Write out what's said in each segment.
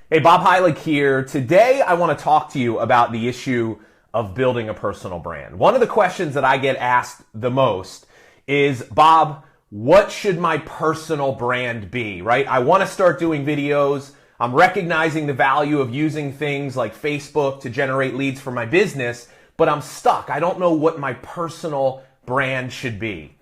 Hey, Bob Heilig here. Today I want to talk to you about the issue of building a personal brand. One of the questions that I get asked the most is, Bob, what should my personal brand be, right? I want to start doing videos. I'm recognizing the value of using things like Facebook to generate leads for my business, but I'm stuck. I don't know what my personal brand should be.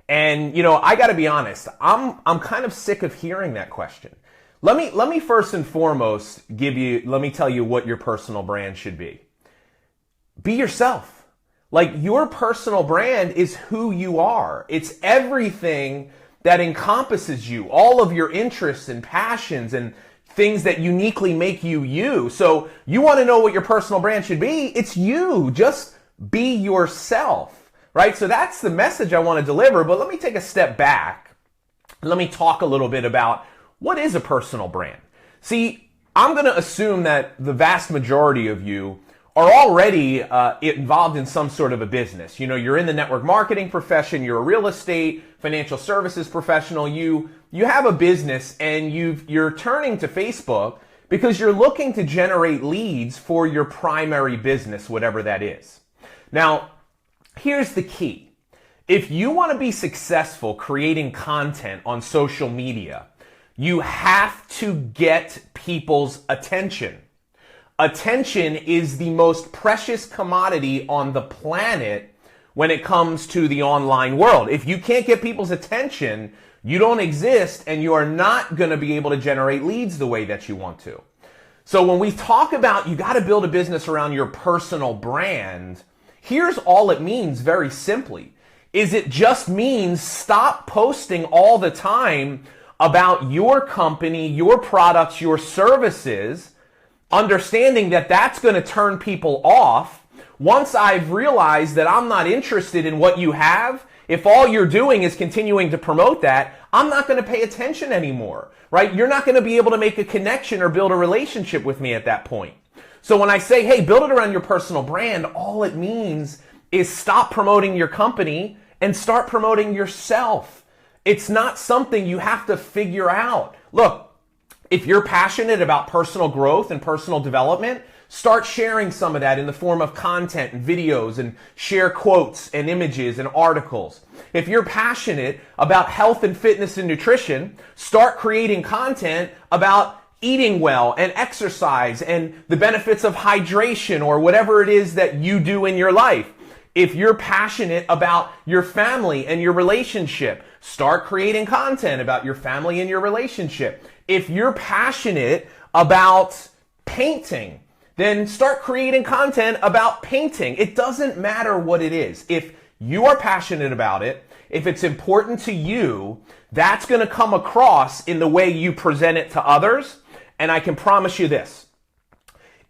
And, I got to be honest, I'm kind of sick of hearing that question. Let me first and foremost let me tell you what your personal brand should be. Be yourself. Like, your personal brand is who you are. It's everything that encompasses you, all of your interests and passions and things that uniquely make you you. So you want to know what your personal brand should be? It's you. Just be yourself, right? So that's the message I want to deliver. But let me take a step back. Let me talk a little bit about what is a personal brand. See, I'm going to assume that the vast majority of you are already involved in some sort of a business. You're in the network marketing profession, you're a real estate, financial services professional, you have a business, and you're turning to Facebook because you're looking to generate leads for your primary business, whatever that is. Now, here's the key. If you want to be successful creating content on social media, you have to get people's attention. Attention is the most precious commodity on the planet when it comes to the online world. If you can't get people's attention, you don't exist, and you are not going to be able to generate leads the way that you want to. So when we talk about you got to build a business around your personal brand, here's all it means very simply. It just means stop posting all the time about your company, your products, your services, understanding that that's going to turn people off. Once I've realized that I'm not interested in what you have, if all you're doing is continuing to promote that, I'm not going to pay attention anymore, right? You're not going to be able to make a connection or build a relationship with me at that point. So when I say, hey, build it around your personal brand, all it means is stop promoting your company and start promoting yourself. It's not something you have to figure out. Look, if you're passionate about personal growth and personal development, start sharing some of that in the form of content and videos, and share quotes and images and articles. If you're passionate about health and fitness and nutrition, start creating content about eating well and exercise and the benefits of hydration or whatever it is that you do in your life. If you're passionate about your family and your relationship, start creating content about your family and your relationship. If you're passionate about painting, then start creating content about painting. It doesn't matter what it is. If you are passionate about it, if it's important to you, that's going to come across in the way you present it to others. And I can promise you this.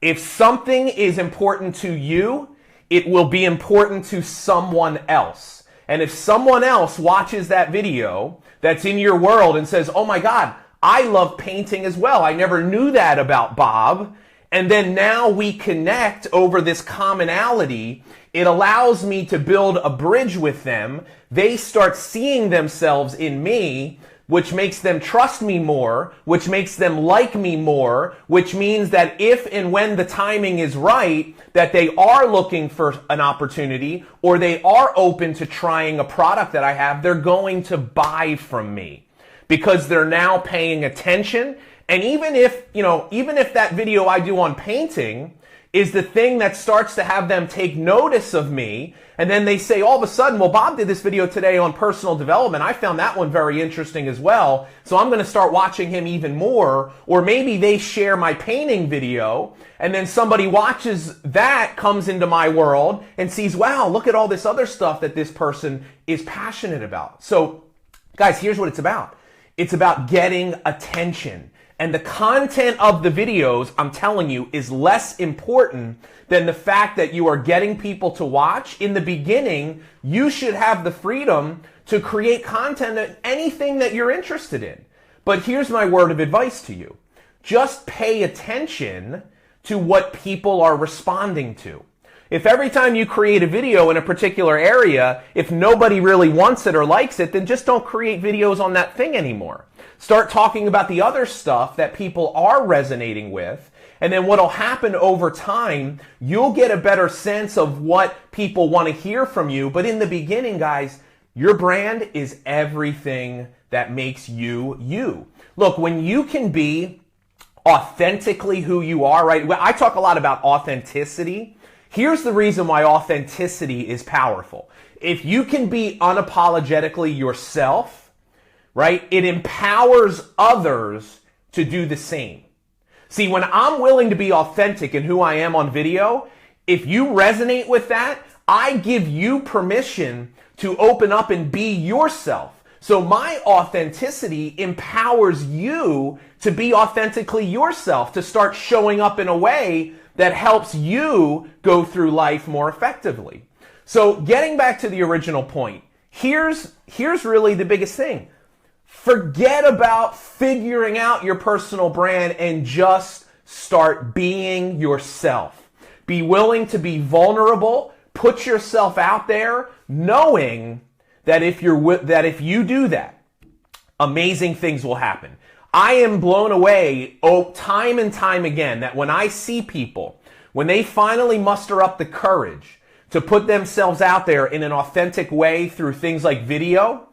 If something is important to you, it will be important to someone else. And if someone else watches that video that's in your world and says, oh my God, I love painting as well. I never knew that about Bob. And then now we connect over this commonality. It allows me to build a bridge with them. They start seeing themselves in me, which makes them trust me more, which makes them like me more, which means that if and when the timing is right, that they are looking for an opportunity or they are open to trying a product that I have, they're going to buy from me because they're now paying attention. And even if that video I do on painting is the thing that starts to have them take notice of me, and then they say all of a sudden, well, Bob did this video today on personal development. I found that one very interesting as well, so I'm going to start watching him even more. Or maybe they share my painting video, and then somebody watches that, comes into my world, and sees, wow, look at all this other stuff that this person is passionate about. So, guys, here's what it's about. It's about getting attention. And the content of the videos, I'm telling you, is less important than the fact that you are getting people to watch. In the beginning, you should have the freedom to create content on anything that you're interested in. But here's my word of advice to you. Just pay attention to what people are responding to. If every time you create a video in a particular area, if nobody really wants it or likes it, then just don't create videos on that thing anymore. Start talking about the other stuff that people are resonating with. And then what'll happen over time, you'll get a better sense of what people want to hear from you. But in the beginning, guys, your brand is everything that makes you, you. Look, when you can be authentically who you are, right? I talk a lot about authenticity. Here's the reason why authenticity is powerful. If you can be unapologetically yourself, right, it empowers others to do the same. See, when I'm willing to be authentic in who I am on video, if you resonate with that, I give you permission to open up and be yourself. So my authenticity empowers you to be authentically yourself, to start showing up in a way that helps you go through life more effectively. So getting back to the original point, here's really the biggest thing. Forget about figuring out your personal brand and just start being yourself. Be willing to be vulnerable. Put yourself out there, knowing that if you do that, amazing things will happen. I am blown away time and time again that when I see people, when they finally muster up the courage to put themselves out there in an authentic way through things like video,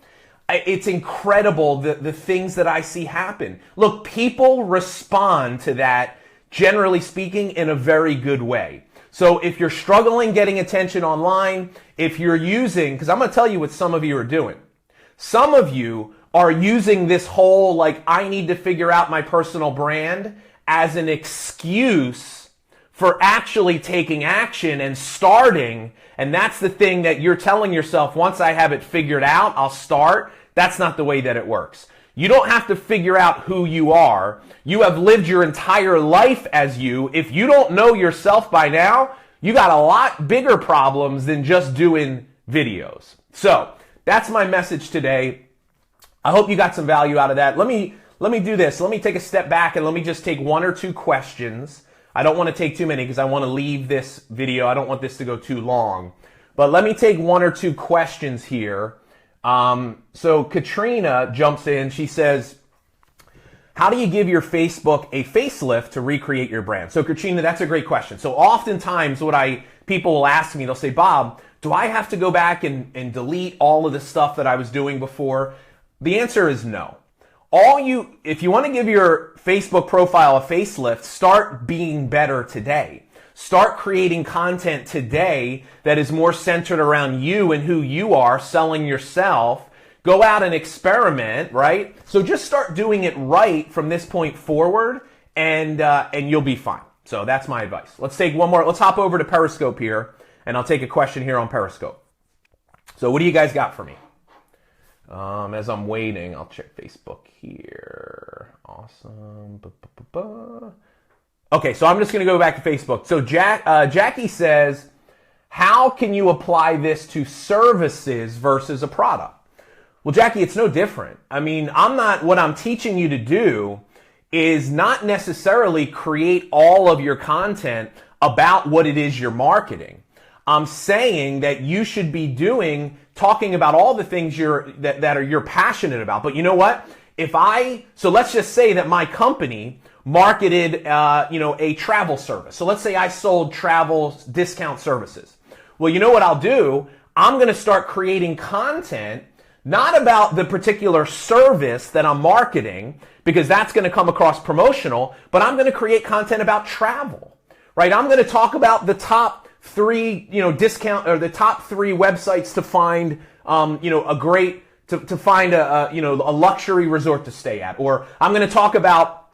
it's incredible the things that I see happen. Look, people respond to that, generally speaking, in a very good way. So if you're struggling getting attention online, if you're using, because I'm going to tell you what some of you are doing. Some of you are using this whole, like, I need to figure out my personal brand as an excuse for actually taking action and starting. And that's the thing that you're telling yourself, once I have it figured out, I'll start. That's not the way that it works. You don't have to figure out who you are. You have lived your entire life as you. If you don't know yourself by now, you got a lot bigger problems than just doing videos. So that's my message today. I hope you got some value out of that. Let me do this. Let me take a step back and let me just take one or two questions. I don't want to take too many because I want to leave this video. I don't want this to go too long. But let me take one or two questions here. So Katrina jumps in. She says, how do you give your Facebook a facelift to recreate your brand? So Katrina, that's a great question. So oftentimes people will ask me, they'll say, Bob, do I have to go back and delete all of the stuff that I was doing before? The answer is no. If you want to give your Facebook profile a facelift, start being better today. Start creating content today that is more centered around you and who you are, selling yourself. Go out and experiment, right? So just start doing it right from this point forward, and you'll be fine. So that's my advice. Let's take one more. Let's hop over to Periscope here, and I'll take a question here on Periscope. So what do you guys got for me? As I'm waiting, I'll check Facebook here. Awesome. Okay, so I'm just going to go back to Facebook. So Jackie says, how can you apply this to services versus a product? Well, Jackie, it's no different. I mean, what I'm teaching you to do is not necessarily create all of your content about what it is you're marketing. I'm saying that you should be talking about all the things you're passionate about. But you know what? So let's just say that my company marketed, a travel service. So let's say I sold travel discount services. Well, you know what I'll do? I'm going to start creating content, not about the particular service that I'm marketing, because that's going to come across promotional, but I'm going to create content about travel, right? I'm going to talk about the top 3, discount, or the top 3 websites to find, to find a luxury resort to stay at. Or I'm going to talk about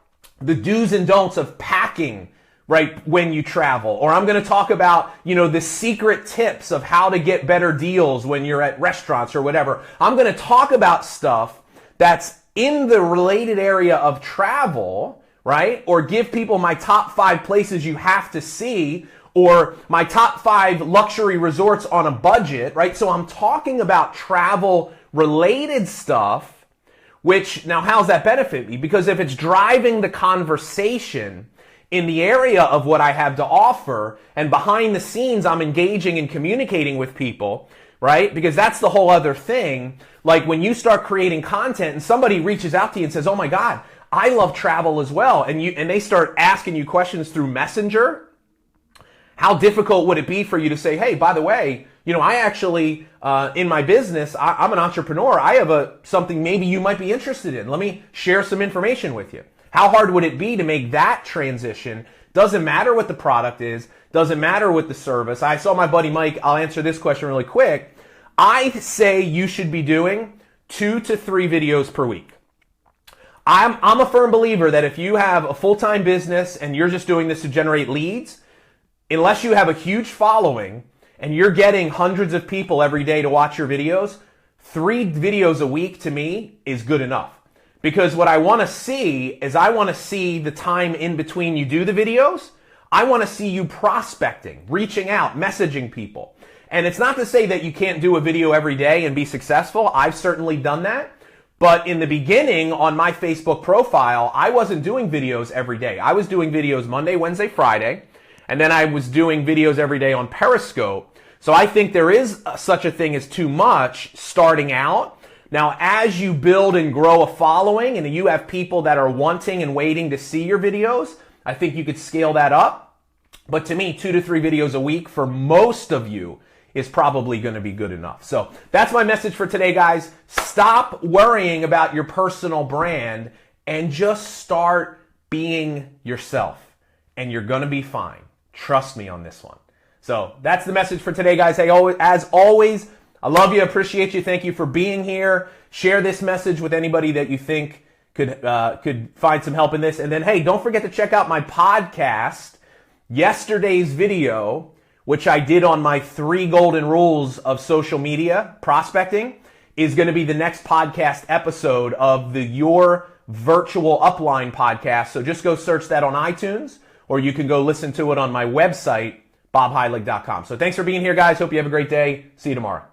the do's and don'ts of packing, right, when you travel. Or I'm going to talk about, the secret tips of how to get better deals when you're at restaurants or whatever. I'm going to talk about stuff that's in the related area of travel, right? Or give people my top 5 places you have to see, or my top 5 luxury resorts on a budget, right? So I'm talking about travel related stuff. Which, now how's that benefit me? Because if it's driving the conversation in the area of what I have to offer, and behind the scenes I'm engaging and communicating with people, right? Because that's the whole other thing. Like when you start creating content and somebody reaches out to you and says, oh my God, I love travel as well. And they start asking you questions through Messenger. How difficult would it be for you to say, hey, by the way, I actually, in my business, I'm an entrepreneur. I have something maybe you might be interested in. Let me share some information with you. How hard would it be to make that transition? Doesn't matter what the product is. Doesn't matter what the service. I saw my buddy Mike. I'll answer this question really quick. I say you should be doing 2 to 3 videos per week. I'm a firm believer that if you have a full-time business and you're just doing this to generate leads, unless you have a huge following and you're getting hundreds of people every day to watch your videos, 3 videos a week to me is good enough. Because what I want to see is I want to see the time in between you do the videos. I want to see you prospecting, reaching out, messaging people. And it's not to say that you can't do a video every day and be successful. I've certainly done that. But in the beginning on my Facebook profile, I wasn't doing videos every day. I was doing videos Monday, Wednesday, Friday. And then I was doing videos every day on Periscope. So I think there is such a thing as too much starting out. Now, as you build and grow a following and you have people that are wanting and waiting to see your videos, I think you could scale that up. But to me, 2 to 3 videos a week for most of you is probably going to be good enough. So that's my message for today, guys. Stop worrying about your personal brand and just start being yourself. And you're going to be fine. Trust me on this one. So that's the message for today, guys. Hey, as always, I love you, appreciate you. Thank you for being here. Share this message with anybody that you think could find some help in this. And then, hey, don't forget to check out my podcast. Yesterday's video, which I did on my 3 golden rules of social media prospecting, is going to be the next podcast episode of Your Virtual Upline podcast. So just go search that on iTunes, or you can go listen to it on my website, bobheilig.com. So thanks for being here, guys. Hope you have a great day. See you tomorrow.